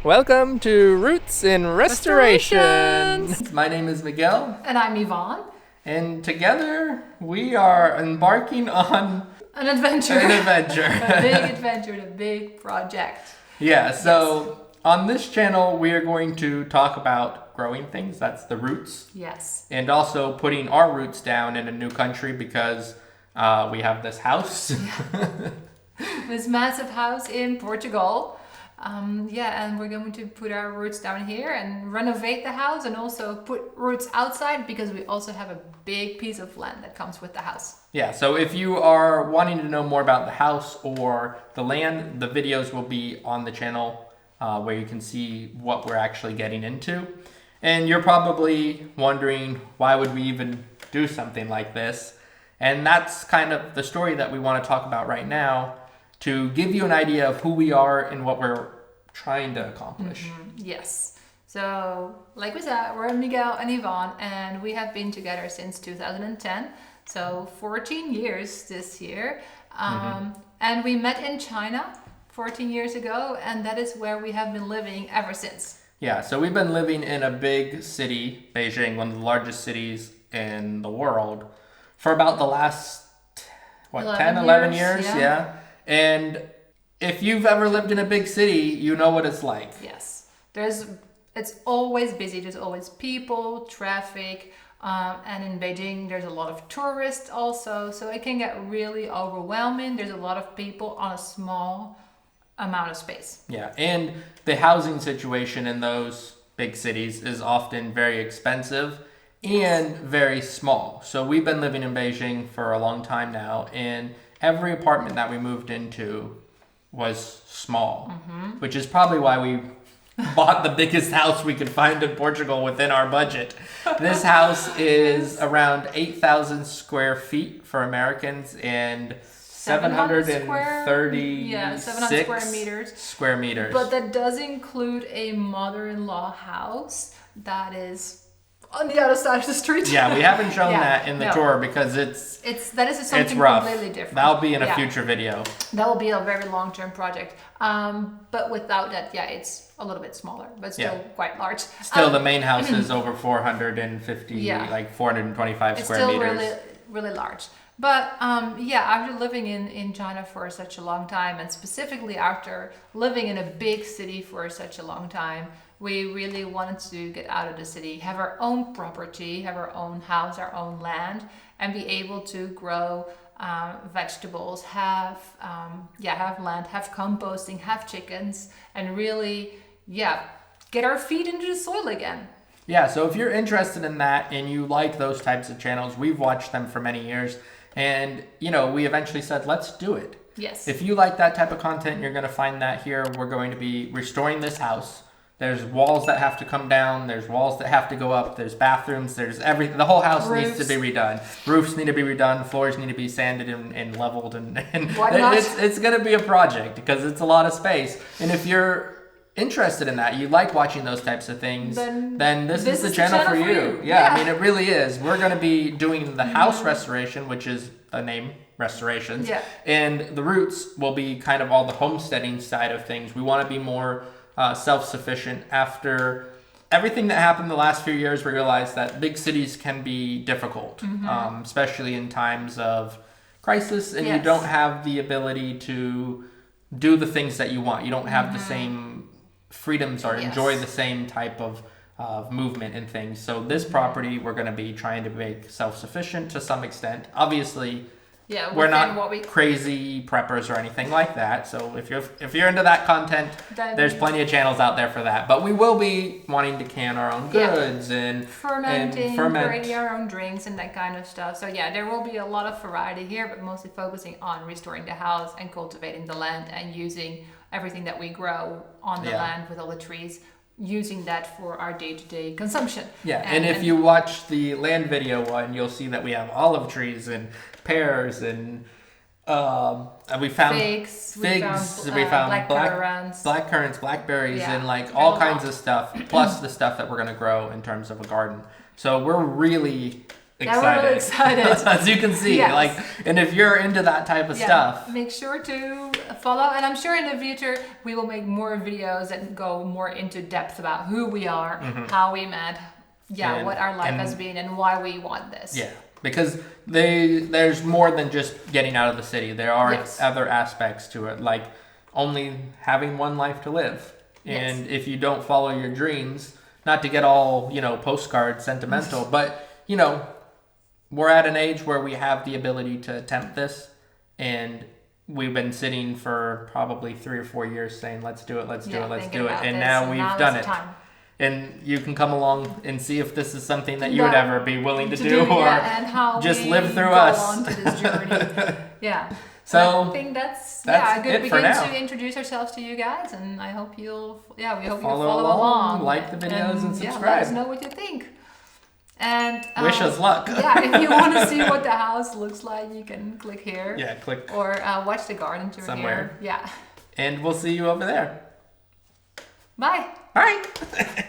Welcome to Roots in Restoration. Restorations. My name is Miguel. And I'm Yvonne. And together we are embarking on An adventure. a big adventure, a big project. Yeah, so on this channel we are going to talk about growing things, that's the roots. Yes. And also putting our roots down in a new country because we have this house. This massive house in Portugal. And we're going to put our roots down here and renovate the house and also put roots outside because we also have a big piece of land that comes with the house. Yeah, so if you are wanting to know more about the house or the land, the videos will be on the channel where you can see what we're actually getting into. And you're probably wondering, why would we even do something like this? And that's kind of the story that we want to talk about right now, to give you an idea of who we are and what we're trying to accomplish. Mm-hmm. Yes. So, like we said, we're Miguel and Yvonne, and we have been together since 2010. So, 14 years this year. And we met in China 14 years ago, and that is where we have been living ever since. Yeah, so we've been living in a big city, Beijing, one of the largest cities in the world, for about the last, 11 years? Yeah. And if you've ever lived in a big city, you know what it's like. Yes. It's always busy. There's always people, traffic, and in Beijing there's a lot of tourists also. So it can get really overwhelming. There's a lot of people on a small amount of space. Yeah, and the housing situation in those big cities is often very expensive and very small. So we've been living in Beijing for a long time now, and every apartment that we moved into was small, which is probably why we bought the biggest house we could find in Portugal within our budget. This house is around 8,000 square feet for Americans and 736 square meters. But that does include a mother-in-law house that is on the other side of the street. Yeah, we haven't shown that in the tour because it's something rough. completely different. That'll be in a future video. That will be a very long-term project. But without that, it's a little bit smaller, but still quite large. Still, the main house is over 450, like 425 square meters. It's still really large. But after living in China for such a long time, and specifically after living in a big city for such a long time, we really wanted to get out of the city, have our own property, have our own house, our own land, and be able to grow vegetables, have land, have composting, have chickens, and really, get our feet into the soil again. Yeah, so if you're interested in that and you like those types of channels, we've watched them for many years, and we eventually said, let's do it. Yes. If you like that type of content, you're going to find that here. We're going to be restoring this house. There's walls that have to come down. There's walls that have to go up. There's bathrooms. There's everything. The whole house needs to be redone. Roofs need to be redone. Floors need to be sanded and leveled. And it's going to be a project because it's a lot of space. And if you're interested in that, you like watching those types of things, then this is the channel for you. Yeah, I mean, it really is. We're going to be doing the house restoration, which is the name, Restorations. Yeah. And the roots will be kind of all the homesteading side of things. We want to be more self-sufficient. After everything that happened the last few years, we realized that big cities can be difficult, especially in times of crisis, and you don't have the ability to do the things that you want. You don't have the same freedoms or enjoy the same type of movement and things. So this property, we're going to be trying to make self-sufficient to some extent. Obviously, we're not crazy preppers or anything like that. So if you're into that content, there's plenty of channels out there for that. But we will be wanting to can our own goods and ferment our own drinks and that kind of stuff. So there will be a lot of variety here, but mostly focusing on restoring the house and cultivating the land and using everything that we grow on the land with all the trees, using that for our day-to-day consumption. And if you watch the land video one, you'll see that we have olive trees and pears and we found figs, we found black currants, blackberries, and like all kinds of stuff, plus the stuff that we're going to grow in terms of a garden. So we're really Yeah, we're really excited. As you can see, Yes. and if you're into that type of stuff, make sure to follow. And I'm sure in the future we will make more videos that go more into depth about who we are, how we met, what our life has been, and why we want this. Yeah, because there's more than just getting out of the city. There are other aspects to it, like only having one life to live. And if you don't follow your dreams, not to get all, postcard sentimental, but, we're at an age where we have the ability to attempt this. And we've been sitting for probably 3 or 4 years saying, let's do it, let's do it, let's do it. And now we've done it. Time. And you can come along and see if this is something that you would ever be willing to do, or and how just we live through go us. on to this journey. So I think that's it a good for begin now. to introduce ourselves to you guys, and I hope we hope you'll Follow follow along, like the videos and let subscribe. us know what you think. And Wish us luck. if you want to see what the house looks like, you can click here. Yeah, click. Or watch the garden tour Somewhere. here. Yeah. And we'll see you over there. Bye. Bye.